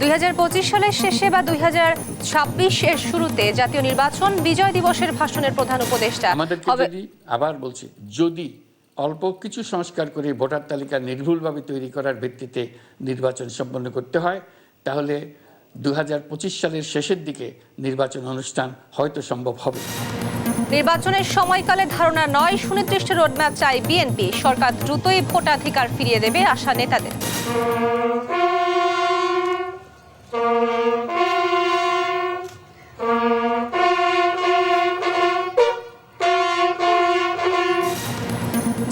2025 সালের শেষে বা 2026 এর শুরুতে জাতীয় নির্বাচন বিজয় দিবসের ভাষণের প্রধান উপদেষ্টা আমাদেরকে আবার বলছি, যদি অল্প কিছু সংস্কার করে ভোটার তালিকা নির্ভুলভাবে তৈরি করার ভিত্তিতে নির্বাচন সম্পন্ন করতে হয়, তাহলে 2025 সালের শেষের দিকে নির্বাচন অনুষ্ঠান হয়তো সম্ভব হবে। নির্বাচনের সময়কালে ধারণা নয়, সুনির্দিষ্ট রোডম্যাপ চাই বিএনপি। সরকার দ্রুতই ভোটাধিকার ফিরিয়ে দেবে আশা নেতাদের।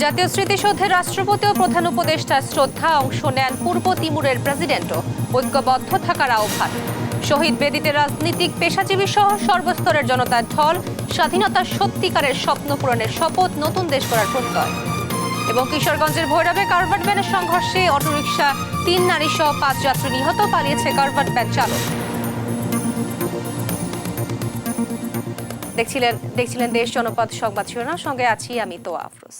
জাতীয় স্মৃতিসৌধের রাষ্ট্রপতি ও প্রধান উপদেষ্টার শ্রদ্ধা অংশ নেন পূর্ব তিমুরের প্রেসিডেন্টও। ঐক্যবদ্ধ থাকার আহ্বান। শহীদ বেদিতে রাজনীতিক পেশাজীবী সহ সর্বস্তরের জনতার ঢল। স্বাধীনতার সত্যিকারের স্বপ্ন পূরণের শপথ, নতুন দেশ গড়ার প্রত্যয়। এবং কিশোরগঞ্জের ভৈরবে কারভার্ট ভ্যানের সংঘর্ষে অটোরিকশা 3 নারী সহ 5 যাত্রী নিহত, পালিয়েছে কারভার্ট ভ্যান চালক। দেখছিলেন দেশ জনপদ সংবাদ শিরোনাম, সঙ্গে আছি আমি তোয়া আফরোজ।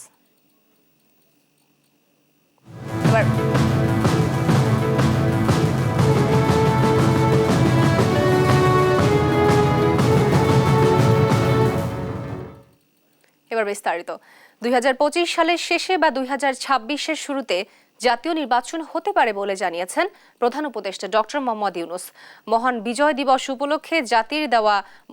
এবার বিস্তারিত। 2025 সালের শেষে বা 2026-এর শুরুতে জাতীয় নির্বাচন হতে পারে বলে জানিয়েছেন প্রধান উপদেষ্টা ডক্টর মোহাম্মদ ইউনূস। মহান বিজয় দিবস উপলক্ষে জাতির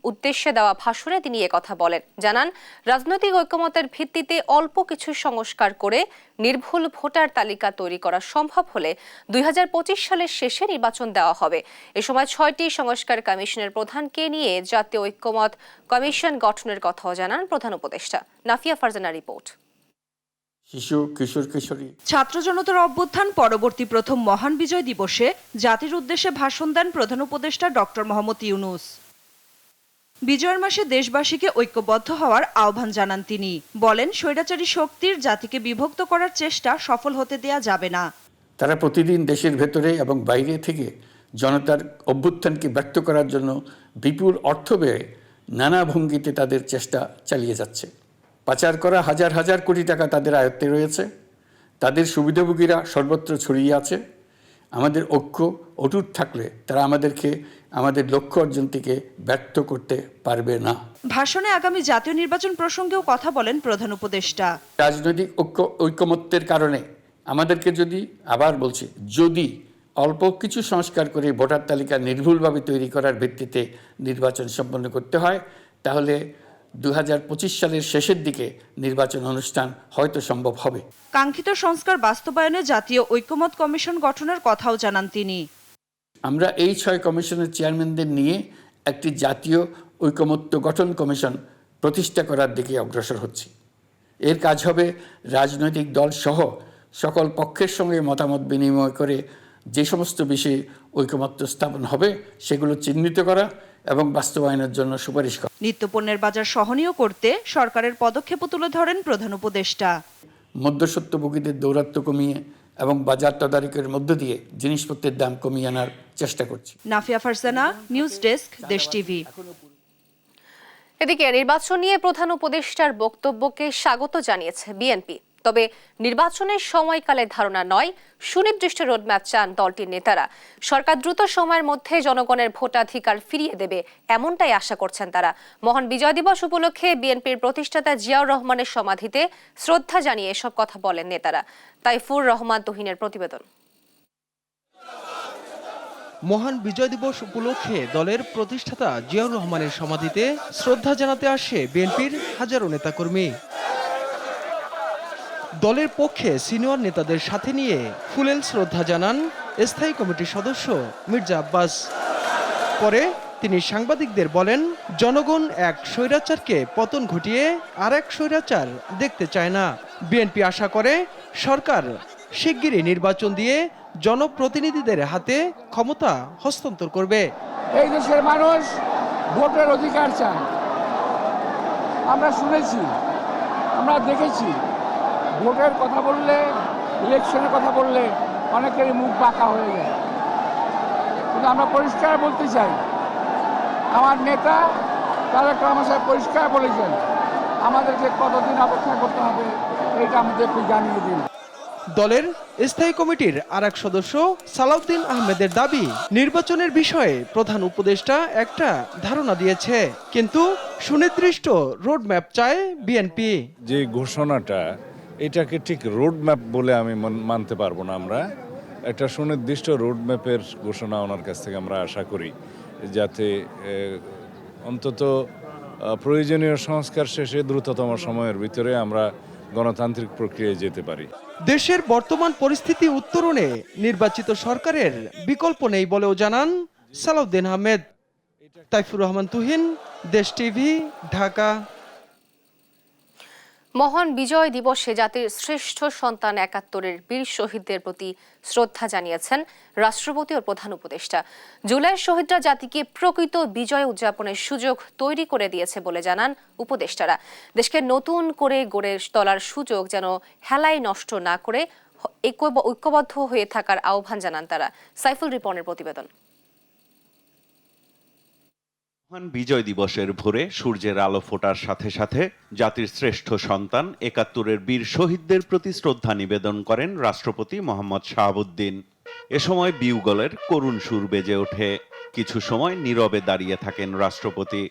উদ্দেশ্যে দেওয়া ভাষণে তিনি একথা বলেন। জানান, রাজনৈতিক ঐকমত্যের ভিত্তিতে অল্প কিছু সংস্কার করে নির্ভুল ভোটার তালিকা তৈরি করা সম্ভব হলে 2025 সালের শেষে নির্বাচন দেওয়া হবে। এ সময় 6টি সংস্কার কমিশনের প্রধানকে নিয়ে জাতীয় ঐকমত্য কমিশন গঠনের কথাও জানান প্রধান উপদেষ্টা। নাফিয়া ফারজানা রিপোর্ট। শিশু, কিশোর কিশোরী, ছাত্র জনতার অভ্যুত্থান পরবর্তী প্রথম মহান বিজয় দিবসে জাতির উদ্দেশ্যে ভাষণ দেন প্রধান উপদেষ্টা ডক্টর মোহাম্মদ ইউনূস। বিজয়ের মাসে দেশবাসীকে ঐক্যবদ্ধ হওয়ার আহ্বান জানান তিনি। বলেন, স্বৈরাচারী শক্তির জাতিকে বিভক্ত করার চেষ্টা সফল হতে দেয়া যাবে না। তারা প্রতিদিন দেশের ভেতরে এবং বাইরে থেকে জনতার অভ্যুত্থানকে ব্যক্ত করার জন্য বিপুল অর্থ ব্যয়ে নানা ভঙ্গিতে তাদের চেষ্টা চালিয়ে যাচ্ছে। পাচার করা হাজার হাজার কোটি টাকা তাদের আয়ত্তে রয়েছে। তাদের সুবিধাভোগীরা সর্বত্র ছড়িয়ে আছে। আমাদের ঐক্য অটুট থাকলে তারা আমাদের লক্ষ্য অর্জন থেকে ব্যর্থ করতে পারবে না। ভাষণে আগামী জাতীয় নির্বাচন প্রসঙ্গেও কথা বলেন প্রধান উপদেষ্টা। রাজনৈতিক ঐকমত্যের কারণে আমাদেরকে যদি অল্প কিছু সংস্কার করে ভোটার তালিকা নির্ভুলভাবে তৈরি করার ভিত্তিতে নির্বাচন সম্পন্ন করতে হয়, তাহলে 2025 সালের শেষের দিকে নির্বাচন অনুষ্ঠান হয়তো সম্ভব হবে। কাঙ্ক্ষিত সংস্কার বাস্তবায়নে জাতীয় ঐকমত্য কমিশন গঠনের কথাও জানান তিনি। আমরা এই 6 কমিশনের চেয়ারম্যানদের নিয়ে একটি জাতীয় ঐকমত্য গঠন কমিশন প্রতিষ্ঠা করার দিকে অগ্রসর হচ্ছি। এর কাজ হবে রাজনৈতিক দল সহ সকল পক্ষের সঙ্গে মতামত বিনিময় করে যে সমস্ত বিষয়ে ঐকমত্য স্থাপন হবে সেগুলো চিহ্নিত করা এবং বাস্তবায়নের জন্য সুপারিশ করা। নিত্যপণ্যের বাজার সহনীয় করতে সরকারের পদক্ষেপও তুলে ধরেন প্রধান উপদেষ্টা। মধ্যস্বত্বভোগীদের দৌরাত্ম্য কমিয়ে এবং বাজার তদারকির মধ্য দিয়ে জিনিসপত্রের দাম কমিয়ে আনার চেষ্টা করছি। নাফিয়া ফারজানা, নিউজ ডেস্ক, দেশ টিভি। এদিকে নির্বাচন নিয়ে প্রধান উপদেষ্টার বক্তব্যকে স্বাগত জানিয়েছে বিএনপি। তবে নির্বাচনের সময়কালে ধারণা নয়, সুনির্দিষ্ট রোডম্যাপ চান দলটির নেতারা। সরকার দ্রুত সময়ের মধ্যে জনগণের ভোটাধিকার ফিরিয়ে দেবে, এমনটাই আশা করছেন তারা। মহান বিজয় দিবস উপলক্ষে বিএনপির প্রতিষ্ঠাতা জিয়াউর রহমানের সমাধিতে শ্রদ্ধা জানিয়ে এসব কথা বলেন নেতারা। তাইফুর রহমান তুহিনের প্রতিবেদন। মহান বিজয় দিবস উপলক্ষে দলের প্রতিষ্ঠাতা জিয়াউর রহমানের সমাধিতে শ্রদ্ধা জানাতে আসে বিএনপির হাজারো নেতাকর্মী। দলের পক্ষে সিনিয়র নেতাদের সাথে নিয়ে ফুলেল শ্রদ্ধা জানান স্থায়ী কমিটির সদস্য মির্জা আব্বাস। পরে তিনি সাংবাদিকদের বলেন, জনগণ এক স্বৈরাচারকে পতন ঘটিয়ে আর এক স্বৈরাচার দেখতে চায় না। বিএনপি আশা করে সরকার শিগগিরই নির্বাচন দিয়ে জনপ্রতিনিধিদের হাতে ক্ষমতা হস্তান্তর করবে। এই দেশের মানুষ ভোটের অধিকার চায়। আমরা শুনেছি, আমরা দেখেছি, ভোটের কথা বললে, ইলেকশনের কথা বললে অনেকেরই মুখ বাঁকা হয়ে যায়। কিন্তু আমরা পরিষ্কার বলতে চাই, আমার নেতা তারেক রহমান সাহেব পরিষ্কার বলেছেন, আমাদেরকে কতদিন অপেক্ষা করতে হবে এটা আমাদেরকে জানিয়ে দিন। দলের স্থায়ী কমিটির আরেক সদস্য সালাউদ্দিন আহমেদের দাবি, নির্বাচনের বিষয়ে প্রধান উপদেষ্টা একটা ধারণা দিয়েছে, কিন্তু সুনির্দিষ্ট রোডম্যাপ চায় বিএনপি। যে ঘোষণাটা, এটাকে ঠিক রোডম্যাপ বলে আমি মানতে পারবো না। আমরা একটা সুনির্দিষ্ট রোডম্যাপের ঘোষণা ওনার কাছ থেকে আমরা আশা করি, যাতে অন্তত প্রয়োজনীয় সংস্কার শেষে দ্রুততম সময়ের ভিতরে আমরা গণতান্ত্রিক প্রক্রিয়ায় যেতে পারি। দেশের বর্তমান পরিস্থিতি উত্তরণে নির্বাচিত সরকারের বিকল্প নেই বলেও জানান সালাউদ্দিন আহমেদ। তাইফুর রহমান তুহিন, দেশ টিভি, ঢাকা। মহান বিজয় দিবসে জাতির শ্রেষ্ঠ সন্তান ৭১-এর বীর শহীদদের প্রতি শ্রদ্ধা জানিয়েছেন রাষ্ট্রপতি ও প্রধান উপদেষ্টা। জুলাইয়ের শহীদরা জাতিকে প্রকৃত বিজয় উদযাপনের সুযোগ তৈরি করে দিয়েছে বলে জানান উপদেষ্টারা। দেশকে নতুন করে গড়ে তোলার সুযোগ যেন হেলায় নষ্ট না করে ঐক্যবদ্ধ হয়ে থাকার আহ্বান জানান তারা। সাইফুল রিপনের প্রতিবেদন। মহান বিজয় দিবসের ভোরে সূর্যের আলো ফোটার সাথে সাথে জাতির শ্রেষ্ঠ সন্তান ৭১-এর বীর শহীদদের প্রতি শ্রদ্ধা নিবেদন করেন রাষ্ট্রপতি মোহাম্মদ শাহাবুদ্দিন। এ সময় বিউগলের করুণ সুর বেজে ওঠে। কিছু সময় নীরবে দাঁড়িয়ে থাকেন রাষ্ট্রপতি।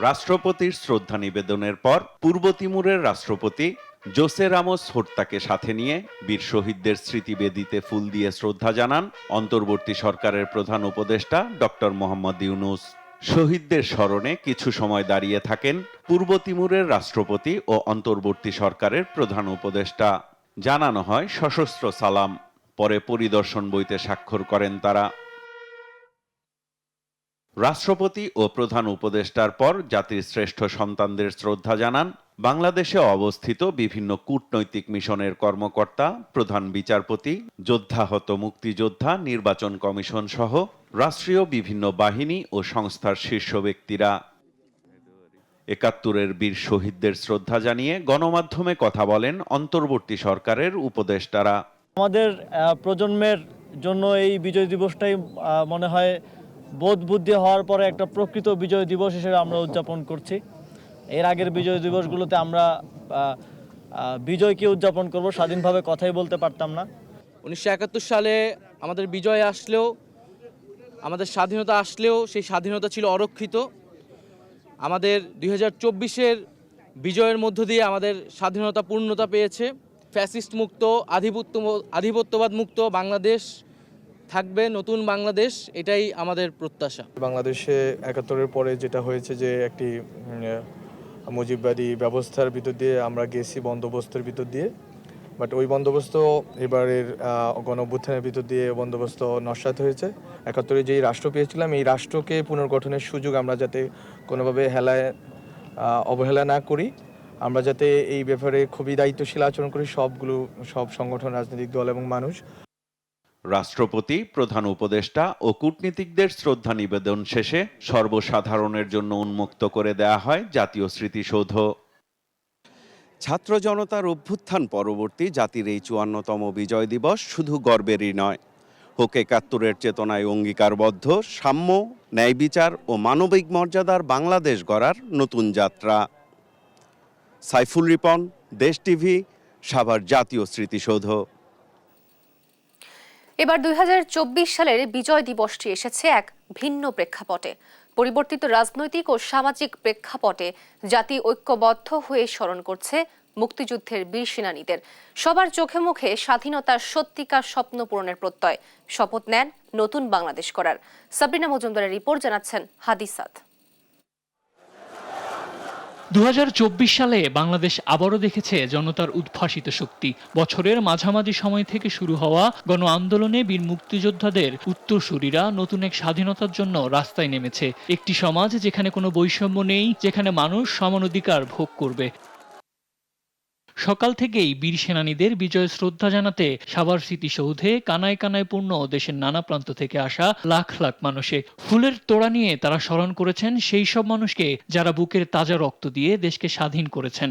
রাষ্ট্রপতির শ্রদ্ধা নিবেদনের পর পূর্ব তিমুরের রাষ্ট্রপতি জোসে রামোস হোর্তাকে সাথে নিয়ে বীর শহীদদের স্মৃতিবেদিতে ফুল দিয়ে শ্রদ্ধা জানান অন্তর্বর্তী সরকারের প্রধান উপদেষ্টা ডক্টর মোহাম্মদ ইউনুস। শহীদদের স্মরণে কিছু সময় দাঁড়িয়ে থাকেন পূর্ব তিমুরের রাষ্ট্রপতি ও অন্তর্বর্তী সরকারের প্রধান উপদেষ্টা। জানানো হয় সশস্ত্র সালাম, পরে পরিদর্শন বইতে স্বাক্ষর করেন তারা। রাষ্ট্রপতি ও প্রধান উপদেষ্টার পর জাতির শ্রেষ্ঠ সন্তানদের শ্রদ্ধা জানান বাংলাদেশে অবস্থিত বিভিন্ন কূটনৈতিক মিশনের কর্মকর্তা, প্রধান বিচারপতি, যোদ্ধাহত মুক্তিযোদ্ধা, নির্বাচন কমিশন সহ রাষ্ট্রীয় বিভিন্ন বাহিনী ও সংস্থার শীর্ষ ব্যক্তিরা। ৭১-এর বীর শহীদদের শ্রদ্ধা জানিয়ে গণমাধ্যমে কথা বলেন অন্তর্বর্তী সরকারের উপদেষ্টারা। আমাদের প্রজন্মের জন্য এই বিজয় দিবসটাই মনে হয় বোধ বুদ্ধি হওয়ার পরে একটা প্রকৃত বিজয় দিবস হিসেবে আমরা উদযাপন করছি। এর আগের বিজয় দিবসগুলোতে আমরা বিজয়কে উদযাপন করব, স্বাধীনভাবে কথাই বলতে পারতাম না। ১৯৭১ সালে আমাদের বিজয় আসলেও, আমাদের স্বাধীনতা আসলেও সেই স্বাধীনতা ছিল অরক্ষিত। আমাদের ২০২৪-এর বিজয়ের মধ্য দিয়ে আমাদের স্বাধীনতা পূর্ণতা পেয়েছে। ফ্যাসিস্ট মুক্ত, আধিপত্যবাদ মুক্ত বাংলাদেশ থাকবে, নতুন বাংলাদেশ, এটাই আমাদের প্রত্যাশা। বাংলাদেশে ৭১-এর পরে যেটা হয়েছে যে একটি মুজিববাদী ব্যবস্থার ভিতর দিয়ে আমরা গেছি, বন্দোবস্তের ভিতর দিয়ে, বাট ওই বন্দোবস্ত এবারের গণঅভ্যুত্থানের ভিতর দিয়ে বন্দোবস্ত নস্যাৎ হয়েছে। ৭১-এ যেই রাষ্ট্র পেয়েছিলাম, এই রাষ্ট্রকে পুনর্গঠনের সুযোগ আমরা যাতে কোনোভাবে অবহেলা না করি, আমরা যাতে এই ব্যাপারে খুবই দায়িত্বশীল আচরণ করি, সব সংগঠন, রাজনৈতিক দল এবং মানুষ। রাষ্ট্রপতি, প্রধান উপদেষ্টা ও কূটনীতিকদের শ্রদ্ধা নিবেদন শেষে সর্বসাধারণের জন্য উন্মুক্ত করে দেয়া হয় জাতীয় স্মৃতিসৌধ। ছাত্র জনতার অভ্যুত্থান পরবর্তী জাতির এই ৫৪তম বিজয় দিবস শুধু গর্বেরই নয়, হোক ৭১-এর চেতনায় অঙ্গীকারবদ্ধ সাম্য, ন্যায় বিচার ও মানবিক মর্যাদার বাংলাদেশ গড়ার নতুন যাত্রা। সাইফুল রিপন, দেশ টিভি, সাভার জাতীয় স্মৃতিসৌধ। এবার ২০২৪ সালের বিজয় দিবসটি এসেছে এক ভিন্ন প্রেক্ষাপটে। পরিবর্তিত রাজনৈতিক ও সামাজিক প্রেক্ষাপটে জাতি ঐক্যবদ্ধ হয়ে স্মরণ করছে মুক্তিযুদ্ধের বীর সেনানীদের। সবার চোখে মুখে স্বাধীনতার সত্যিকার স্বপ্ন পূরণের প্রত্যয়। শপথ নেন নতুন বাংলাদেশ করার। সাবরিনা মজুমদারের রিপোর্ট, জানাচ্ছেন হাদিসাত। ২০২৪ সালে বাংলাদেশ আবারও দেখেছে জনতার উদ্ভাসিত শক্তি। বছরের মাঝামাঝি সময় থেকে শুরু হওয়া গণ আন্দোলনে বীর মুক্তিযোদ্ধাদের উত্তরসূরিরা নতুন এক স্বাধীনতার জন্য রাস্তায় নেমেছে। একটি সমাজ যেখানে কোনো বৈষম্য নেই, যেখানে মানুষ সমান অধিকার ভোগ করবে। সকাল থেকেই বীর সেনানীদের বিজয় শ্রদ্ধা জানাতে সাভার স্মৃতিসৌধে কানায় কানায় পূর্ণ দেশের নানা প্রান্ত থেকে আসা লাখ লাখ মানুষে ফুলের তোড়া নিয়ে তারা স্মরণ করেছেন সেই সব মানুষকে যারা বুকের তাজা রক্ত দিয়ে দেশকে স্বাধীন করেছেন।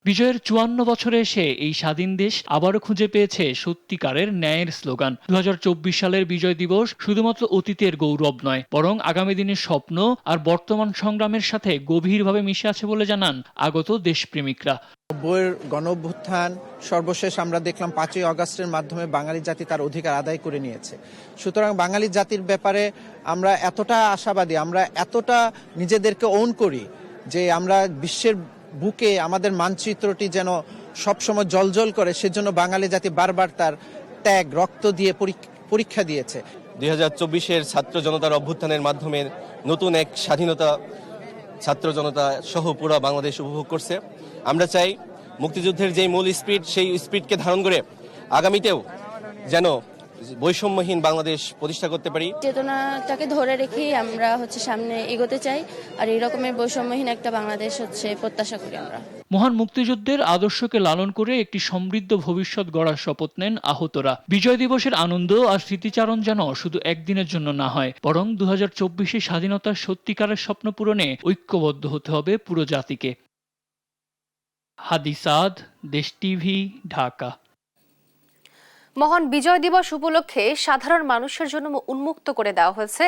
বিজয়ের ৫৪ বছরে এসে এই স্বাধীন দেশ আবারও খুঁজে পেয়েছে সত্যিকারের ন্যায়ের স্লোগান। ২০২৪ সালের বিজয় দিবস শুধুমাত্র অতীতের গৌরব নয়, বরং আগামী দিনের স্বপ্ন আর বর্তমান সংগ্রামের সাথে গভীরভাবে মিশে আছে বলে জানান আগত দেশপ্রেমিকরা। বইয়ের গণঅভ্যুত্থান সর্বশেষ আমরা দেখলাম 5ই আগস্টের মাধ্যমে বাঙালি জাতি তার অধিকার আদায় করে নিয়েছে। সুতরাং বাঙালি জাতির ব্যাপারে আমরা এতটা আশাবাদী, আমরা এতটা নিজেদেরকে ওন করি যে আমরা বিশ্বের বুকে আমাদের মানচিত্রটি যেন সবসময় জলজল করে, সেজন্য বাঙালি জাতি বারবার তার ত্যাগ রক্ত দিয়ে পরীক্ষা দিয়েছে। 2024-এর ছাত্র জনতার অভ্যুত্থানের মাধ্যমে নতুন এক স্বাধীনতা ছাত্র জনতা সহ পুরো বাংলাদেশ উপভোগ করছে। আমরা চাই মুক্তিযুদ্ধের যে মূল স্পিরিট, সেই স্পিরিটকে ধারণ করে আগামীতেও যেন বৈষম্যহীন বাংলাদেশ প্রতিষ্ঠা করতে পারি। চেতনাটাকে ধরে রেখেই আমরা সামনে এগোতে চাই, আর এই রকমের বৈষম্যহীন একটা বাংলাদেশ প্রত্যাশা করি আমরা। মহান মুক্তিযুদ্ধের আদর্শকে লালন করে একটি সমৃদ্ধ ভবিষ্যৎ গড়ার শপথ নেন আহতরা। বিজয় দিবসের আনন্দ আর স্মৃতিচারণ যেন শুধু একদিনের জন্য না হয়, বরং 2024-এ স্বাধীনতার সত্যিকারের স্বপ্ন পূরণে ঐক্যবদ্ধ হতে হবে পুরো জাতিকে। হাদি সাদ, দেশ টিভি, ঢাকা। মহান বিজয় দিবস উপলক্ষে সাধারণ মানুষের জন্য উন্মুক্ত করে দেওয়া হয়েছে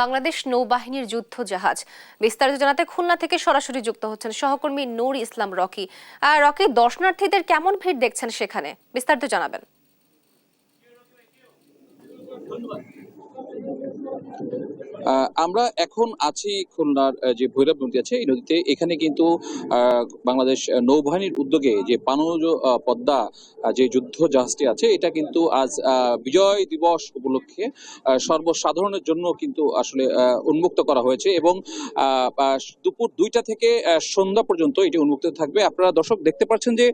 বাংলাদেশ নৌবাহিনীর যুদ্ধ জাহাজ। বিস্তারিত জানাতে খুলনা থেকে সরাসরি যুক্ত হচ্ছেন সহকর্মী নূর ইসলাম রকি। রকি, দর্শনার্থীদের কেমন ভিড় দেখছেন সেখানে, বিস্তারিত জানাবেন। আমরা এখন আছি খুলনার যে ভৈরব নদী আছে, এই নদীতে। এখানে কিন্তু বাংলাদেশ নৌবাহিনীর উদ্যোগে যে পানজ পদ্মা যে যুদ্ধ জাহাজটি আছে, এটা কিন্তু আজ বিজয় দিবস উপলক্ষে সর্বসাধারণের জন্য কিন্তু আসলে উন্মুক্ত করা হয়েছে এবং দুপুর 2টা থেকে সন্ধ্যা পর্যন্ত এটি উন্মুক্ত থাকবে। আপনারা দর্শক দেখতে পাচ্ছেন যে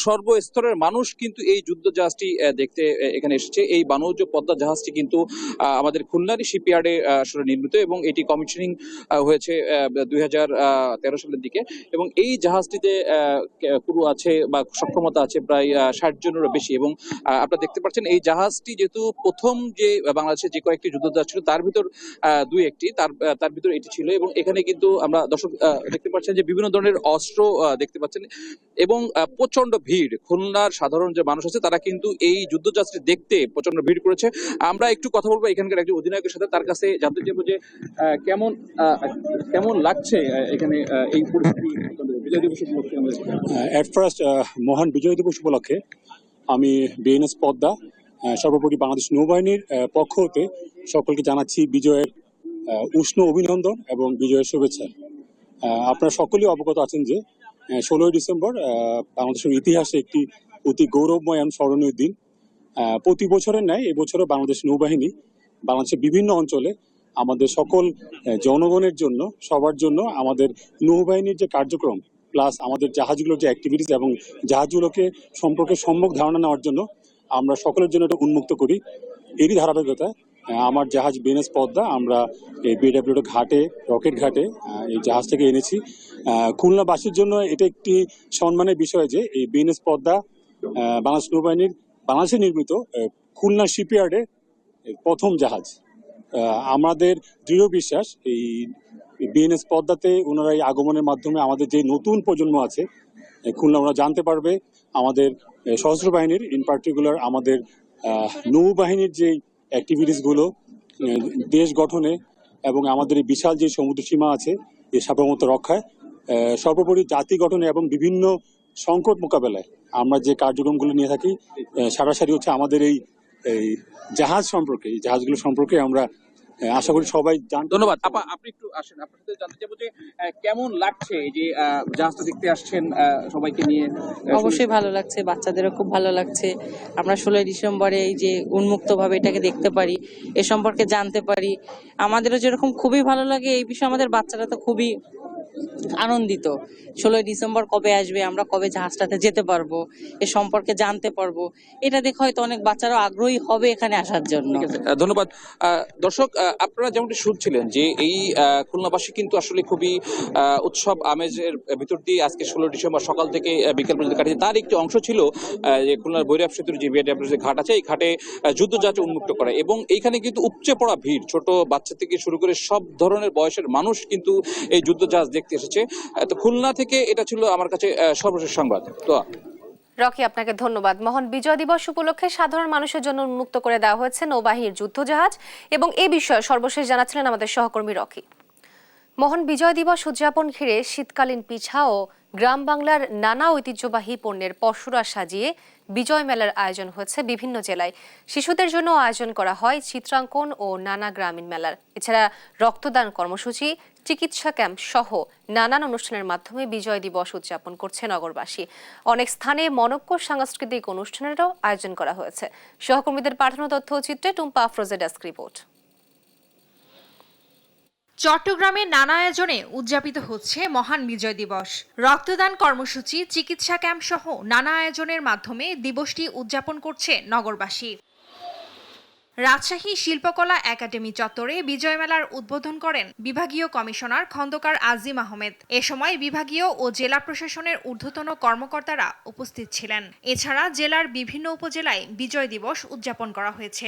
সর্বস্তরের মানুষ কিন্তু এই যুদ্ধ জাহাজটি দেখতে এখানে এসেছে। এই পানজ পদ্মা জাহাজটি কিন্তু আমাদের খুলনারই শিপইয়ার্ডে আসলে নির্মিত এবং এটি কমিশনিং হয়েছে 2013 সালের দিকে এবং এই জাহাজটিতে ক্রু আছে বা সক্ষমতা আছে প্রায় 60 জনেরও বেশি এবং আপনারা দেখতে পাচ্ছেন এই জাহাজটি যেহেতু প্রথম যে বাংলাদেশের যে কয়েকটি যুদ্ধ জাহাজ ছিল তার ভিতর তার ভিতর এটি ছিল এবং এখানে কিন্তু আমরা দর্শক দেখতে পাচ্ছেন যে বিভিন্ন ধরনের অস্ত্র দেখতে পাচ্ছেন এবং প্রচন্ড ভিড়। খুলনার সাধারণ যে মানুষ আছে তারা কিন্তু এই যুদ্ধ জাহাজটি দেখতে প্রচন্ড ভিড় করেছে। আমরা একটু কথা বলবো এখানকার একজন অধিনায়কের সাথে, তার কাছে জানতে চাইবো যে কেমন লাগছে এখানে এই পরিস্থিতি বিজয় দিবস উপলক্ষে। এট ফার্স্ট মহান বিজয় দিবস উপলক্ষে আমি বিএনএস পদ্মা সর্বোপরি বাংলাদেশ নৌবাহিনীর পক্ষ হতে সকলকে জানাচ্ছি বিজয়ের উষ্ণ অভিনন্দন এবং বিজয়ের শুভেচ্ছা। আপনারা সকলেই অবগত আছেন যে 16ই ডিসেম্বর বাংলাদেশের ইতিহাসে একটি অতি গৌরবময় এবং স্মরণীয় দিন। প্রতি বছরের ন্যায় এবছরও বাংলাদেশ নৌবাহিনী বাংলাদেশের বিভিন্ন অঞ্চলে আমাদের সকল জনগণের জন্য, সবার জন্য আমাদের নৌবাহিনীর যে কার্যক্রম প্লাস আমাদের জাহাজগুলোর যে অ্যাক্টিভিটিস এবং জাহাজগুলোকে সম্পর্কে সম্যক ধারণা নেওয়ার জন্য আমরা সকলের জন্য এটা উন্মুক্ত করি। এরই ধারাবাহিকতা আমার জাহাজ বিএনএস পদ্মা আমরা এই বিডব্লিউডি ঘাটে, রকেট ঘাটে এই জাহাজটাকে এনেছি। খুলনাবাসীর জন্য এটা একটি সম্মানের বিষয় যে এই বিএনএস পদ্মা বাংলাদেশ নৌবাহিনীর বাংলাদেশে নির্মিত খুলনা শিপইয়ার্ডের প্রথম জাহাজ। আমাদের দৃঢ় বিশ্বাস এই বিএনএস পদ্মাতে ওনারা এই আগমনের মাধ্যমে আমাদের যে নতুন প্রজন্ম আছে খুলনা ওরা জানতে পারবে আমাদের সশস্ত্র বাহিনীর, ইন পার্টিকুলার আমাদের নৌবাহিনীর যে অ্যাক্টিভিটিসগুলো দেশ গঠনে এবং আমাদের এই বিশাল যে সমুদ্র সীমা আছে এই সার্বভৌমত্ব রক্ষায়, সর্বোপরি জাতি গঠনে এবং বিভিন্ন সংকট মোকাবেলায় আমরা যে কার্যক্রমগুলো নিয়ে থাকি, সরাসরি হচ্ছে আমাদের এই জাহাজ সম্পর্কে, এই জাহাজগুলো সম্পর্কে আমরা আশা করি সবাই জানতে। ধন্যবাদ আপা, আপনি একটু আসেন, আপনার সাথে জানতে চাইবো যে কেমন লাগছে এই যে জাহাজটা দেখতে আসছেন সবাইকে নিয়ে। অবশ্যই ভালো লাগছে, বাচ্চাদেরও খুব ভালো লাগছে। আমরা 16ই ডিসেম্বরে এই যে উন্মুক্তভাবে এটাকে দেখতে পারি, এ সম্পর্কে জানতে পারি, আমাদেরও যেরকম খুবই ভালো লাগে এই বিষয়ে আমাদের বাচ্চারা তো খুবই আনন্দিত। 16ই ডিসেম্বর কবে আসবে, আমরা কবে জাহাজটাতে যেতে পারবো, এ সম্পর্কে জানতে পারবো, এটা দেখে হয়তো অনেক বাচ্চারাও আগ্রহী হবে এখানে আসার জন্য। ধন্যবাদ। দর্শক, আপনারা যেমনটি শুনছিলেন যে এই খুলনাবাসী কিন্তু আসলে খুবই উৎসব আমেজের ভিতর দিয়ে আজকে 16 ডিসেম্বর সকাল থেকে বিকেল পর্যন্ত কাটিয়েছে। তার একটি অংশ ছিল যে খুলনার ভৈরব সেতুর যে বিডব্লিউডি ঘাট আছে, এই ঘাটে যুদ্ধ জাহাজ উন্মুক্ত করা এবং এইখানে কিন্তু উপচে পড়া ভিড়, ছোট বাচ্চা থেকে শুরু করে সব ধরনের বয়সের মানুষ কিন্তু এই যুদ্ধ জাহাজ দেখতে এসেছে। তো খুলনা থেকে এটা ছিল আমার কাছে সর্বশেষ সংবাদ। তো রকি, আপনাকে ধন্যবাদ। মহান বিজয় দিবস উপলক্ষে সাধারণ মানুষের জন্য উন্মুক্ত করে দেওয়া হয়েছে নৌবাহিনীর যুদ্ধ জাহাজ এবং এই বিষয়ে সর্বশেষ জানাচ্ছিলেন আমাদের সহকর্মী রকি। মহান বিজয় দিবস উদযাপন ঘিরে শীতকালীন পিঠা ও গ্রাম বাংলার নানা ঐতিহ্যবাহী পণ্যের পসরা সাজিয়ে বিজয় মেলার আয়োজন হয়েছে বিভিন্ন জেলায়। শিশুদের জন্য আয়োজন করা হয় চিত্রাঙ্কন ও নানা গ্রামীণ মেলার। এছাড়া রক্তদান কর্মসূচি, চিকিৎসা ক্যাম্প সহ নানান অনুষ্ঠানের মাধ্যমে বিজয় দিবস উদযাপন করছে নগরবাসী। অনেক স্থানে মনোজ্ঞ সাংস্কৃতিক অনুষ্ঠানেরও আয়োজন করা হয়েছে। সহকর্মীদের পাঠানো তথ্য চিত্রে টুম্পা আফরোজের ডেস্ক রিপোর্ট। চট্টগ্রামে নানা আয়োজনে উদযাপিত হচ্ছে মহান বিজয় দিবস। রক্তদান কর্মসূচি, চিকিৎসা ক্যাম্প সহ নানা আয়োজনের মাধ্যমে দিবসটি উদযাপন করছে নগরবাসী। রাজশাহী শিল্পকলা একাডেমি চত্বরে বিজয় মেলার উদ্বোধন করেন বিভাগীয় কমিশনার খন্দকার আজিম আহমেদ। এ সময় বিভাগীয় ও জেলা প্রশাসনের ঊর্ধ্বতন কর্মকর্তারা উপস্থিত ছিলেন। এছাড়া জেলার বিভিন্ন উপজেলায় বিজয় দিবস উদযাপন করা হয়েছে।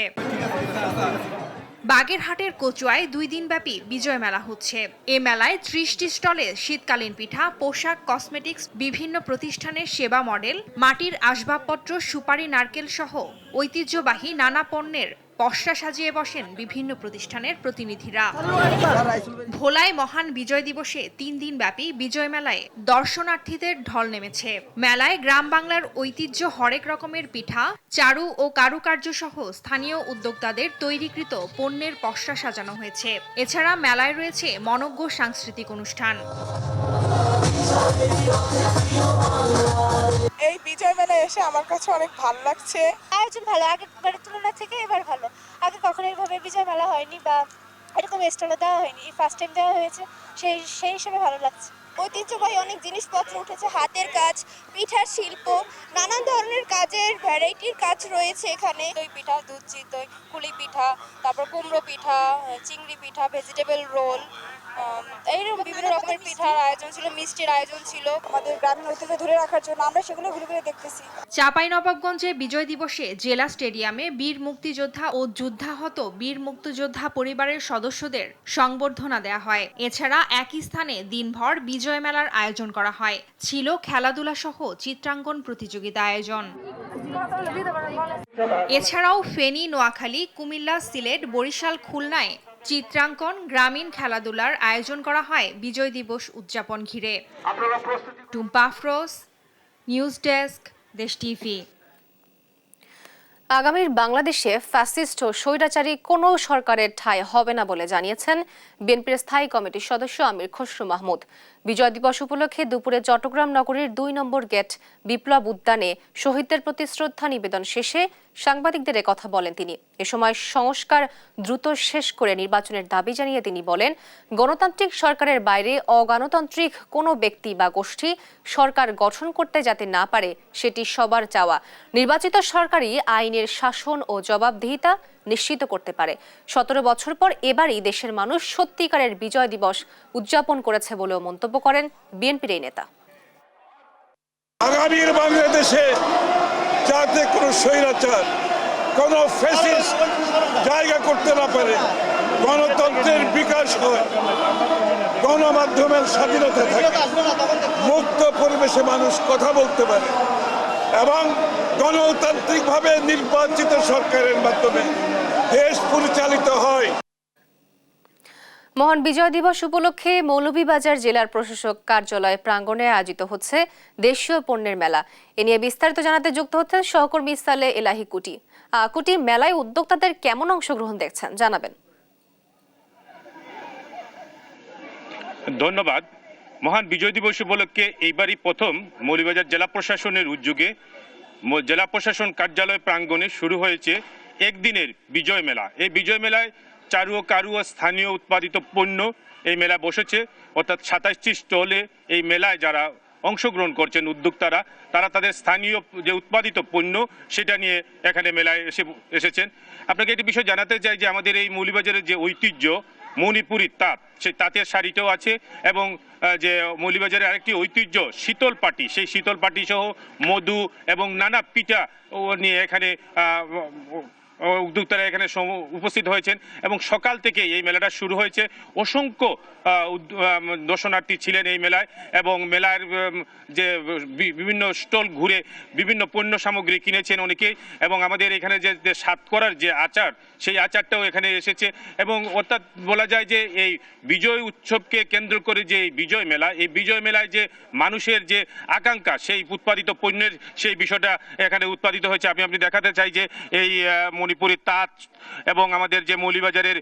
বাগেরহাটের কচুয়ায় 2 দিনব্যাপী বিজয় মেলা হচ্ছে। এ মেলায় 30টি স্টলে শীতকালীন পিঠা, পোশাক, কসমেটিক্স, বিভিন্ন প্রতিষ্ঠানের সেবা মডেল, মাটির আসবাবপত্র, সুপারি, নারকেল সহ ঐতিহ্যবাহী নানা পণ্যের পসরা সাজিয়ে বসেন বিভিন্ন প্রতিষ্ঠানের প্রতিনিধিরা। ভোলায় মহান বিজয় দিবসে 3 দিনব্যাপী বিজয় মেলায় দর্শনার্থীদের ঢল নেমেছে। মেলায় গ্রাম বাংলার ঐতিহ্য হরেক রকমের পিঠা, চারু ও কারুকার্য সহ স্থানীয় উদ্যোক্তাদের তৈরিকৃত পণ্যের পসরা সাজানো হয়েছে। এছাড়া মেলায় রয়েছে মনোজ্ঞ সাংস্কৃতিক অনুষ্ঠান। এই বিজয় মেলায় এসে আমার কাছে অনেক ভালো লাগছে। আয়োজন ভালো, আগের তুলনা থেকে এবার ভালো। আগে কখনো এইভাবে বিজয় মেলা হয়নি বা এরকম স্টলে দেওয়া হয়নি, ফার্স্ট টাইম দেওয়া হয়েছে, সেই হিসেবে ভালো লাগছে। ঐতিহ্যবাহী অনেক জিনিসপত্র উঠেছে, হাতের কাজ, পিঠার শিল্প, নানান ধরনের কাজের ভ্যারাইটির কাজ রয়েছে এখানে। দই পিঠা, দুধ চিতই, কুলি পিঠা, তারপর কুমড়ো পিঠা, চিংড়ি পিঠা, ভেজিটেবল রোল, এইরকম বিভিন্ন রকমের পিঠার আয়োজন ছিল, মিষ্টির আয়োজন ছিল। আমাদের গ্রামীণ ঐতিহ্য ধরে রাখার জন্য আমরা সেগুলো ঘুরে ঘুরে দেখতেছি। চাঁপাইনবাবগঞ্জে বিজয় দিবসে জেলা স্টেডিয়ামে বীর মুক্তিযোদ্ধা ও যুদ্ধাহত বীর মুক্তিযোদ্ধা পরিবারের সদস্যদের সংবর্ধনা দেওয়া হয়। এছাড়া একই স্থানে দিনভর বিজয় মেলার আয়োজন করা হয়। ছিল খেলাধুলা সহ চিত্রাঙ্কন প্রতিযোগিতা আয়োজন। এছাড়াও ফেনী, নোয়াখালী, কুমিল্লা, সিলেট, বরিশাল, খুলনায় চিত্রাঙ্কন, গ্রামীণ খেলাধুলার আয়োজন করা হয় বিজয় দিবস উদযাপন ঘিরে। টুম্পা আফরোজ, নিউজ ডেস্ক, দেশ টিভি। আগামীর বাংলাদেশে ফ্যাসিস্ট ও স্বৈরাচারী কোনো সরকারের ঠাঁই হবে না বলে জানিয়েছেন বিএনপির স্থায়ী কমিটির সদস্য আমির খসরু মাহমুদ। বিজয় দিবস উপলক্ষে দুপুরে চট্টগ্রাম নগরীর 2 নম্বর গেট বিপ্লব উদ্যানে শহীদদের প্রতি শ্রদ্ধা নিবেদন শেষে সাংবাদিকদের কথা বলেন তিনি। এ সময় সংস্কার দ্রুত শেষ করে নির্বাচনের দাবি জানিয়ে তিনি বলেন, গণতান্ত্রিক সরকারের বাইরে অগণতান্ত্রিক কোনো ব্যক্তি বা গোষ্ঠী সরকার গঠন করতে যাতে না পারে সেটি সবার চাওয়া। নির্বাচিত সরকারই আইনের শাসন ও জবাবদিহিতা নিশ্চিত করতে পারে। 17 বছর পর এবারই দেশের মানুষ সত্যিকারের বিজয় দিবস উদযাপন করেছে বলেও মন্তব্য করেন বিএনপির এই নেতা। আগামীর বাংলাদেশে যাতে কোনো স্বৈরাচার, কোনো ফ্যাসিস্ট জায়গা করতে না পারে, গণতন্ত্রের বিকাশ হয়, গণমাধ্যমের স্বাধীনতা থাকে, মুক্ত পরিবেশে মানুষ কথা বলতে পারে এবং গণতান্ত্রিকভাবে নির্বাচিত সরকারের মাধ্যমে দেশ পরিচালিত হয়। মহান বিজয় দিবস উপলক্ষে মৌলভীবাজার জেলার প্রশাসক কার্যালয় প্রাঙ্গণে আয়োজিত হচ্ছে দেশীয় পণ্যের মেলা। এ নিয়ে বিস্তারিত জানাতে যুক্ত হচ্ছেন সহকর্মী সালে এলাহি কুটি। কুটি, মেলায় উদ্যোক্তাদের কেমন অংশগ্রহণ দেখছেন জানাবেন। ধন্যবাদ। মহান বিজয় দিবস উপলক্ষে এইবারই প্রথম মৌলভীবাজার জেলা প্রশাসনের উদ্যোগে জেলা প্রশাসন কার্যালয় প্রাঙ্গণে শুরু হয়েছে একদিনের বিজয় মেলা। এই বিজয় মেলায় চারু ও কারু ও স্থানীয় উৎপাদিত পণ্য এই মেলা বসেছে, অর্থাৎ 27টি স্টলে এই মেলায় যারা অংশগ্রহণ করছেন উদ্যোক্তারা, তারা তাদের স্থানীয় যে উৎপাদিত পণ্য সেটা নিয়ে এখানে মেলায় এসেছেন। আপনাকে একটি বিষয় জানাতে চাই যে আমাদের এই মৌলভীবাজারের যে ঐতিহ্য মণিপুরি তাঁত, সেই তাঁতের শাড়িটাও আছে এবং যে মৌলভীবাজারের আরেকটি ঐতিহ্য শীতল পাটি, সেই শীতল পাটি সহ মধু এবং নানা পিঠা নিয়ে এখানে উদ্যোক্তারা এখানে উপস্থিত হয়েছেন এবং সকাল থেকে এই মেলাটা শুরু হয়েছে। অসংখ্য দর্শনার্থী ছিলেন এই মেলায় এবং মেলার যে বিভিন্ন স্টল ঘুরে বিভিন্ন পণ্য সামগ্রী কিনেছেন অনেকেই এবং আমাদের এখানে যে সাতকরার যে আচার সেই আচারটাও এখানে এসেছে এবং অর্থাৎ বলা যায় যে এই বিজয় উৎসবকে কেন্দ্র করে যে বিজয় মেলা, এই বিজয় মেলায় যে মানুষের যে আকাঙ্ক্ষা সেই উৎপাদিত পণ্যের সেই বিষয়টা এখানে উৎপাদিত হয়েছে। আপনি দেখাতে চাই যে এই মণিপুরি তাঁত এবং আমাদের যে মৌলভীবাজারের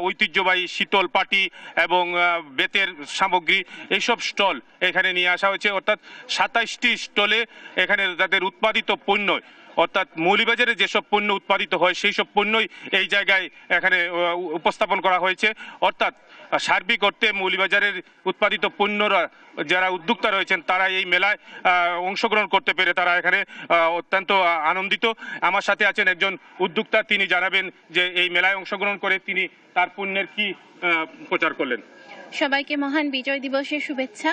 ঐতিহ্যবাহী শীতল পাটি এবং বেতের সামগ্রী এইসব স্টল এখানে নিয়ে আসা হয়েছে। অর্থাৎ 27টি স্টলে এখানে তাদের উৎপাদিত পণ্য অর্থাৎ মৌলভীবাজারে যেসব পণ্য উৎপাদিত হয় সেই সব পণ্যই এই জায়গায় এখানে উপস্থাপন করা হয়েছে। অর্থাৎ সার্বিক অর্থে মৌলভীবাজারের উৎপাদিত পণ্যরা যারা উদ্যোক্তা রয়েছেন তারা এই মেলায় অংশগ্রহণ করতে পেরে তারা এখানে অত্যন্ত আনন্দিত। আমার সাথে আছেন একজন উদ্যোক্তা, তিনি জানাবেন যে এই মেলায় অংশগ্রহণ করে তিনি তার পণ্যের কি প্রচার করলেন। সবাইকে মহান বিজয় দিবসের শুভেচ্ছা।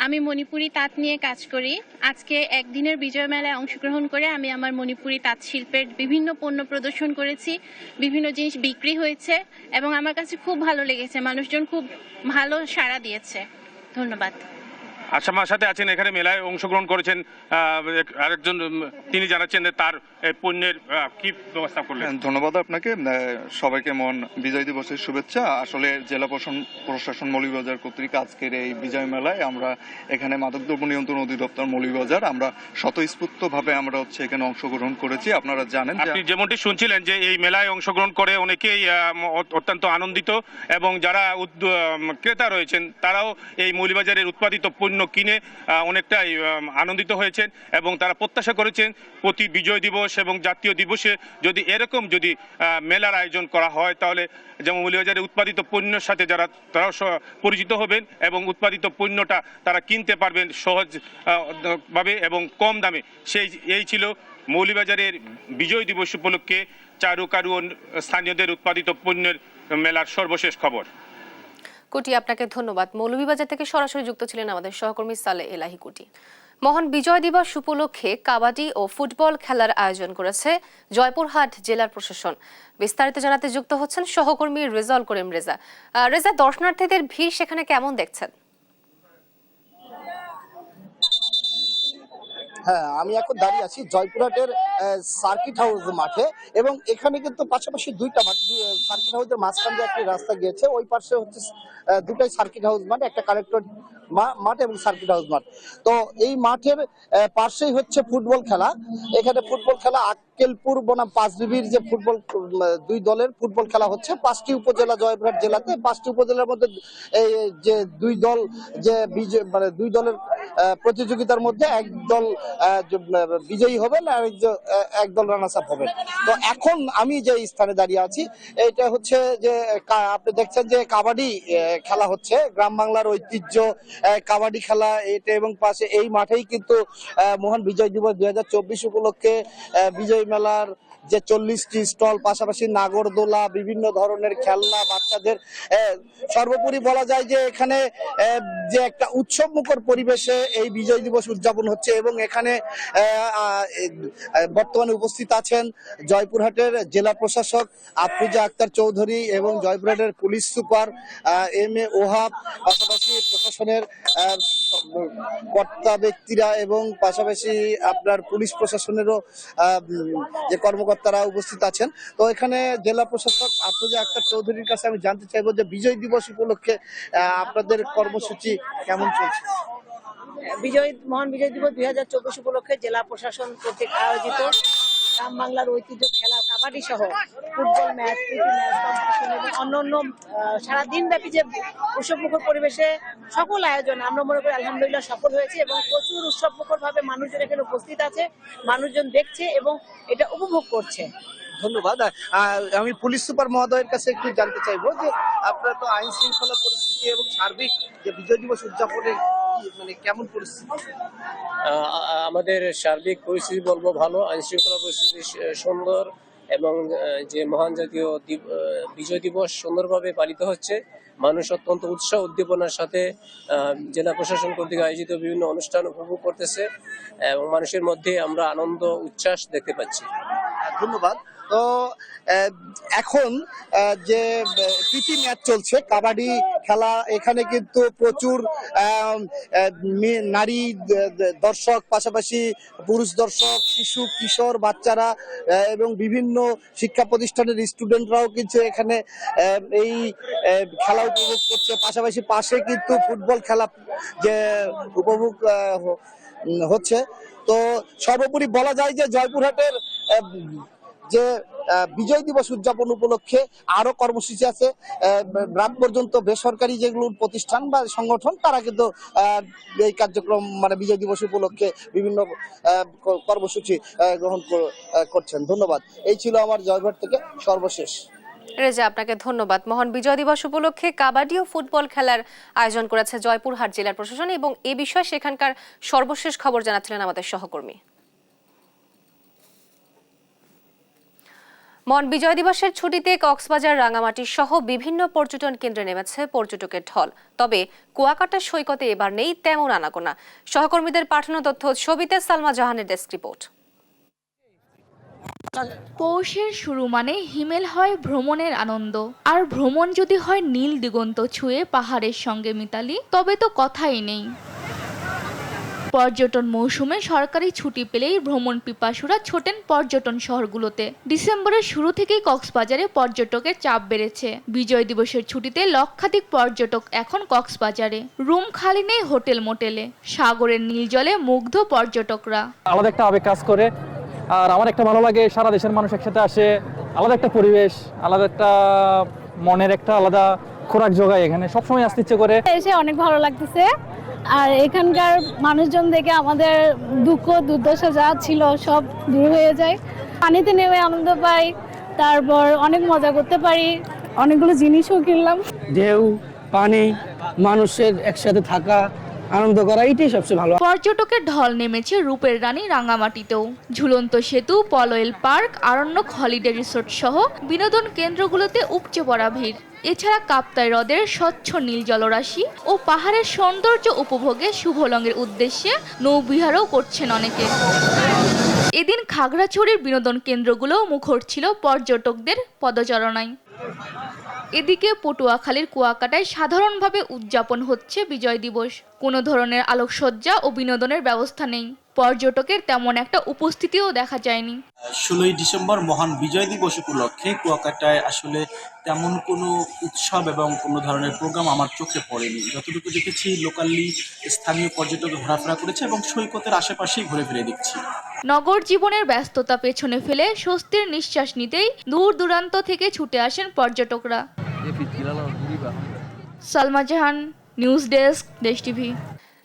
আমি মণিপুরি তাঁত নিয়ে কাজ করি। আজকে একদিনের বিজয় মেলায় অংশগ্রহণ করে আমি আমার মণিপুরি তাঁত শিল্পের বিভিন্ন পণ্য প্রদর্শন করেছি, বিভিন্ন জিনিস বিক্রি হয়েছে এবং আমার কাছে খুব ভালো লেগেছে। মানুষজন খুব ভালো সাড়া দিয়েছে। ধন্যবাদ। আচ্ছা, আমার সাথে আছেন এখানে মেলায় অংশগ্রহণ করেছেন আরেকজন, তিনি জানাচ্ছেন যে তার পণ্যের কি ব্যবস্থা করলেন। ধন্যবাদ আপনাকে। সবাইকে মহান বিজয় দিবসের শুভেচ্ছা। আসলে জেলা প্রশাসন মৌলভীবাজার কর্তৃক আজকের এই বিজয় মেলায় আমরা এখানে মাদকদ্রব্য নিয়ন্ত্রণ অধিদপ্তর মৌলভীবাজার আমরা স্বতঃস্ফূর্তভাবে আমরা এখানে অংশগ্রহণ করেছি। আপনারা জানেন, আপনি যেমনটি শুনছিলেন যে এই মেলায় অংশগ্রহণ করে অনেকেই অত্যন্ত আনন্দিত এবং যারা ক্রেতা রয়েছেন তারাও এই মৌলভীবাজারের উৎপাদিত পণ্য কিনে অনেকটাই আনন্দিত হয়েছেন এবং তারা প্রত্যাশা করেছেন প্রতি বিজয় দিবস এবং জাতীয় দিবসে যদি এরকম মেলার আয়োজন করা হয় তাহলে যেমন মৌলভীবাজারে উৎপাদিত পণ্যের সাথে তারাও পরিচিত হবেন এবং উৎপাদিত পণ্যটা তারা কিনতে পারবেন সহজভাবে এবং কম দামে। এই ছিল মৌলভীবাজারের বিজয় দিবস উপলক্ষে চারু কারু স্থানীয়দের উৎপাদিত পণ্যের মেলার সর্বশেষ খবর। কুটি, আপনাকে ধন্যবাদ। মৌলভীবাজার থেকে সরাসরি যুক্ত ছিলেন আমাদের সহকর্মী সালে এলাহি কুটি। মহান বিজয় দিবস উপলক্ষে কাবাডি ও ফুটবল খেলার আয়োজন করেছে জয়পুরহাট জেলার প্রশাসন। বিস্তারিত জানাতে যুক্ত হচ্ছেন সহকর্মী রেজাউল করিম রেজা। রেজা, দর্শনার্থীদের ভিড় সেখানে কেমন দেখছেন? হ্যাঁ, আমি এখন দাঁড়িয়ে আছি জয়পুরহাটের সার্কিট হাউস মাঠে এবং এখানে কিন্তু পাশাপাশি দুইটা মাঠ, সার্কিট হাউসের মাঝখান দিয়ে একটি রাস্তা গিয়েছে, ওই পাশে হচ্ছে দুটাই সার্কিট হাউস মাঠ, একটা কালেক্টর মাঠ এবং সার্কিট হাউস মাঠ। তো এই মাঠের পাশেই হচ্ছে ফুটবল খেলা। এখানে ফুটবল খেলা আক্কেলপুর বনাম পাঁচবিবির যে ফুটবল দুই দলের ফুটবল খেলা হচ্ছে 5টি উপজেলা জয়পুরহাট জেলাতে। 5টি উপজেলার মধ্যে এই যে দুই দল যে দুই দলের প্রতিযোগিতার মধ্যে এক দল বিজয়ী হবেন আর এক দল রানার্স আপ হবেন। তো এখন আমি যে স্থানে দাঁড়িয়ে আছি এটা হচ্ছে যে আপনি দেখছেন যে কাবাডি খেলা হচ্ছে, গ্রাম বাংলার ঐতিহ্য কাবাডি খেলা এটা, এবং পাশে এই মাঠেই কিন্তু মহান বিজয় দিবস 2024 উপলক্ষে বিজয় মেলার যে 40টি স্টল, পাশাপাশি নাগরদোলা, বিভিন্ন ধরনের খেলনা বাচ্চাদের, সর্বোপরি বলা যায় যে এখানে যে একটা উৎসব মুখর পরিবেশে এই বিজয় দিবস উদযাপন হচ্ছে এবং এখানে বর্তমানে উপস্থিত আছেন জয়পুরহাটের জেলা প্রশাসক আফরোজা আক্তার চৌধুরী এবং জয়পুরহাটের পুলিশ সুপার এম.এ. ওহাব, পাশাপাশি প্রশাসনের কর্তা ব্যক্তিরা এবং পাশাপাশি আপনার পুলিশ প্রশাসনেরও যে কর্মকর্তারা উপস্থিত আছেন। তো এখানে জেলা প্রশাসক আফরোজা আক্তার চৌধুরীর কাছে আমি জানতে চাইবো যে বিজয় দিবস উপলক্ষে আপনাদের কর্মসূচি কেমন চলছে? মহান বিজয় দিবস 2024 উপলক্ষে জেলা প্রশাসন কর্তৃক আয়োজিত গ্রাম বাংলার ঐতিহ্য খেলা কাবাডি সহ ফুটবল ম্যাচ, কম্পিটিশন এবং অন্যান্য সারাদিন ব্যাপী যে উৎসবমুখর পরিবেশে সকল আয়োজন আমরা মনে করি আলহামদুলিল্লাহ সফল হয়েছে এবং প্রচুর উৎসবমুখর ভাবে মানুষজন এখানে উপস্থিত আছে, মানুষজন দেখছে এবং এটা উপভোগ করছে। ধন্যবাদ। আমি পুলিশ সুপার মহোদয়ের কাছে একটু জানতে চাইবো যে আপনারা তো আইন শৃঙ্খলা পরিস্থিতি এবং সার্বিক যে বিজয় দিবস উদযাপনের কেমন পরিস্থিতি? আমাদের সার্বিক পরিস্থিতি বলবো ভালো, আইন শৃঙ্খলা পরিস্থিতি সুন্দর এবং যে মহান জাতীয় বিজয় দিবস সুন্দরভাবে পালিত হচ্ছে। মানুষ অত্যন্ত উৎসাহ উদ্দীপনার সাথে জেলা প্রশাসন কর্তৃক আয়োজিত বিভিন্ন অনুষ্ঠান উপভোগ করতেছে এবং মানুষের মধ্যে আমরা আনন্দ উচ্ছ্বাস দেখতে পাচ্ছি। ধন্যবাদ। তো এখন যে প্রীতি ম্যাচ চলছে কাবাডি খেলা, এখানে কিন্তু প্রচুর নারী দর্শক, পাশাপাশি পুরুষ দর্শক, শিশু কিশোর বাচ্চারা এবং বিভিন্ন শিক্ষা প্রতিষ্ঠানের স্টুডেন্টরাও কিন্তু এখানে এই খেলা উপভোগ করছে। পাশাপাশি পাশে কিন্তু ফুটবল খেলা যে উপভোগ হচ্ছে। তো সর্বোপরি বলা যায় যে জয়পুরহাটের যে বিজয় দিবস উদযাপন উপলক্ষে আরো কর্মসূচি আছে। রাত পর্যন্ত বেসরকারি যেগুলো প্রতিষ্ঠান বা সংগঠন তারা কিন্তু এই কার্যক্রম মানে বিজয় দিবস উপলক্ষে বিভিন্ন কর্মসূচি গ্রহণ করছেন। ধন্যবাদ। এই ছিল আমার জয়পুরহাট থেকে সর্বশেষ। রেজা, আপনাকে ধন্যবাদ। মহান বিজয় দিবস উপলক্ষে কাবাডি ও ফুটবল খেলার আয়োজন করেছে জয়পুরহাট জেলার প্রশাসন এবং এ বিষয়ে সেখানকার সর্বশেষ খবর জানাচ্ছিলেন আমাদের সহকর্মী। মহান বিজয় দিবসের ছুটিতে কক্সবাজার, রাঙামাটি সহ বিভিন্ন পর্যটন কেন্দ্রে নেমেছে পর্যটকের ঢল। তবে কুয়াকাটা সৈকতে এবার নেই তেমন আনাগোনা। সহকর্মীদের পাঠানো তথ্য ছবিতে সালমা জাহানের ডেস্ক রিপোর্ট। পৌষের শুরু মানে হিমেল হয় ভ্রমণের আনন্দ, আর ভ্রমণ যদি হয় নীল দিগন্ত ছুঁয়ে পাহাড়ের সঙ্গে মিতালি, তবে তো কথাই নেই। পর্যটন মৌসুমে সরকারি ছুটি পেলেই ভ্রমণ পিপাসুরা ছোটেন পর্যটন শহরগুলোতে। ডিসেম্বরের শুরু থেকেই কক্সবাজারে পর্যটকের চাপ বেড়েছে। বিজয় দিবসের ছুটিতে লক্ষাধিক পর্যটক এখন কক্সবাজারে। রুম খালি নেই হোটেল মোটেলে। সাগরের নীল জলে মুগ্ধ পর্যটকরা। আলাদা একটা আবেগ কাজ করে, আর আমার একটা ভালো লাগে সারা দেশের মানুষ একসাথে আসে, আলাদা একটা পরিবেশ, আলাদা একটা মনের একটা আলাদা খোরাক জোগায়। এখানে সবসময় আসতে ইচ্ছে করে। এসে অনেক ভালো লাগতেছে, আর এখানকার মানুষজন দেখে আমাদের দুঃখ দুর্দশা যা ছিল সব দূর হয়ে যায়। পানিতে নেমে আনন্দ পাই, তারপর অনেক মজা করতে পারি, অনেকগুলো জিনিসও কিনলাম। ঢেউ, পানি, মানুষের একসাথে থাকা, আনন্দ করা, এটাই সবচেয়ে ভালো। পর্যটকের ঢল নেমেছে রূপের রানী রাঙামাটিতেও। ঝুলন্ত সেতু, Polwel park, Aranyak holiday resort সহ বিনোদন কেন্দ্রগুলোতে উপচে পড়া ভিড়। এছাড়া কাপ্তাই হ্রদের স্বচ্ছ নীল জলরাশি ও পাহাড়ের সৌন্দর্য উপভোগে শুভলংয়ের উদ্দেশ্যে নৌবিহারও করছেন অনেকে। এদিন খাগড়াছড়ির বিনোদন কেন্দ্রগুলোও মুখর ছিল পর্যটকদের পদচারণায়। এদিকে পটুয়াখালীর কুয়াকাটায় সাধারণভাবে উদযাপন হচ্ছে বিজয় দিবস। কোনো ধরনের আলোকসজ্জা ও বিনোদনের ব্যবস্থা নেই। পর্যটকের তেমন একটা উপস্থিতিও দেখা যায়নি। 16ই ডিসেম্বর মহান বিজয় দিবস উপলক্ষে কুয়াকাটায় আসলে তেমন কোনো উৎসব এবং কোনো ধরনের প্রোগ্রাম আমার চোখে পড়েনি। যতটুকু দেখেছি লোকালি স্থানীয় পর্যটক ঘোরাফেরা করেছে এবং সৈকতের আশেপাশেই ঘুরে ফিরে দেখছি। নগর জীবনের ব্যস্ততা পেছনে ফেলে স্বস্তির নিঃশ্বাস নিতেই দূর দূরান্ত থেকে ছুটে আসেন পর্যটকরা। সালমা জাহান, নিউজ ডেস্ক, দেশ টিভি।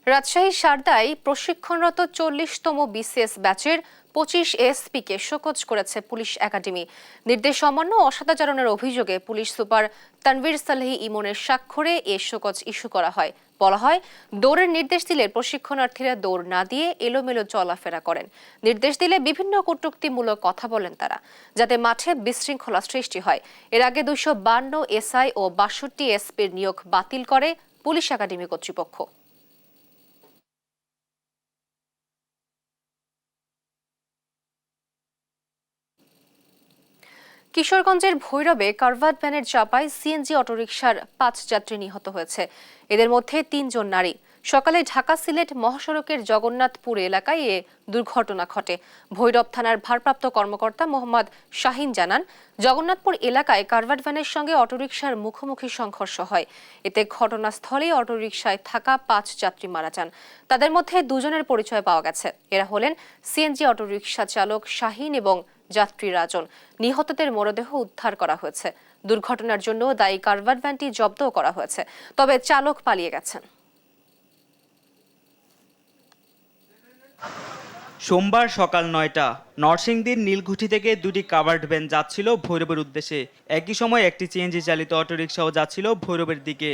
রাজশাহীর সারদায় প্রশিক্ষণরত 40তম বিসিএস ব্যাচের 25 এসপিকে শোকজ করেছে পুলিশ একাডেমি। নির্দেশ অমান্য ও অসদাচরণের অভিযোগে পুলিশ সুপার তানভীর সালেহী ইমনের স্বাক্ষরে এ শোকজ ইস্যু করা হয়। বলা হয়, দৌড়ের নির্দেশ দিলে প্রশিক্ষণার্থীরা দৌড় না দিয়ে এলোমেলো চলাফেরা করেন। নির্দেশ দিলে বিভিন্ন কটূক্তিমূলক কথা বলেন তারা, যাতে মাঠে বিশৃঙ্খলা সৃষ্টি হয়। এর আগে 252 এসআই ও 62 এসপির নিয়োগ বাতিল করে পুলিশ একাডেমি কর্তৃপক্ষ। কিশোরগঞ্জের ভৈরবে কারভার্ড ভ্যানের চাপায় সিএনজি অটোরিকশার 5 যাত্রী নিহত হয়েছে। এদের মধ্যে 3 জন নারী। সকালে ঢাকা সিলেট মহাসড়কের জগন্নাথপুর এলাকায় এ দুর্ঘটনা ঘটে। ভৈরব থানার ভারপ্রাপ্ত কর্মকর্তা মোহাম্মদ শাহিন জানান, জগন্নাথপুর এলাকায় কারভার্ড ভ্যানের সঙ্গে অটোরিকশার মুখোমুখি সংঘর্ষ হয়। এতে ঘটনাস্থলেই অটোরিকশায় থাকা 5 যাত্রী মারা যান। তাদের মধ্যে 2 জনের পরিচয় পাওয়া গেছে। এরা হলেন সিএনজি অটোরিকশা চালক শাহিন এবং যাত্রী রাজন। নিহতদের মরদেহ উদ্ধার করা হয়েছে। দুর্ঘটনার জন্য দায়ী কারভার্ড ভ্যানটি জব্দও করা হয়েছে, তবে চালক পালিয়ে গেছেন। সোমবার সকাল 9টা নরসিংদীর নীলকুঠি থেকে 2টি কাভার্ড ভ্যান যাচ্ছিল ভৈরবের উদ্দেশ্যে। একই সময় একটি সিএনজি চালিত অটোরিকশাও যাচ্ছিল ভৈরবের দিকে।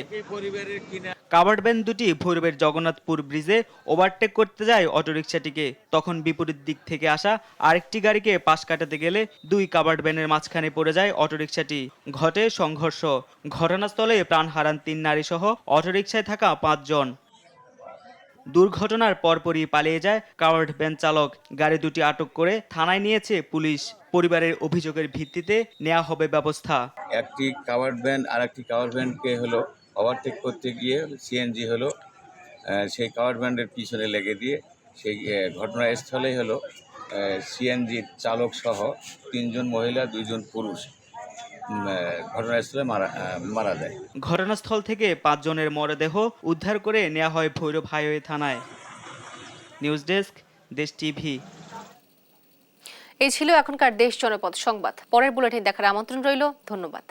কাভার্ড ভ্যান দুটি ভৈরবের জগন্নাথপুর ব্রিজে ওভারটেক করতে যায় অটোরিকশাটিকে। তখন বিপরীত দিক থেকে আসা আরেকটি গাড়িকে পাশ কাটাতে গেলে 2 কাভার্ড ভ্যানের মাঝখানে পড়ে যায় অটোরিকশাটি। ঘটে সংঘর্ষ। ঘটনাস্থলে প্রাণ হারান 3 নারী সহ অটোরিকশায় থাকা 5 জন। দুর্ঘটনার পরপরই পালিয়ে যায় কাভার্ড ভ্যান চালক। গাড়ি দুটি আটক করে থানায় নিয়েছে পুলিশ। পরিবারের অভিযোগের ভিত্তিতে নেওয়া হবে ব্যবস্থা। একটি কাভার্ড ভ্যান আর একটি কাভার্ড ভ্যানকে হলো ওভারটেক করতে গিয়ে সিএনজি হলো সেই কাভার্ড ভ্যানের পিছনে লেগে দিয়ে সেই ঘটনাস্থলেই হলো সিএনজির চালক সহ 3 জন মহিলা 2 জন পুরুষ ঘটনাস্থলে মারা যায়। ঘটনাস্থল থেকে 5 জনের মরদেহ উদ্ধার করে নেওয়া হয় ভৈরব হাইওয়ে থানায়। নিউজ ডেস্ক, দেশ টিভি। এই ছিল এখনকার দেশ জনপদ সংবাদ। পরের বুলেটিন দেখার আমন্ত্রণ রইল। ধন্যবাদ।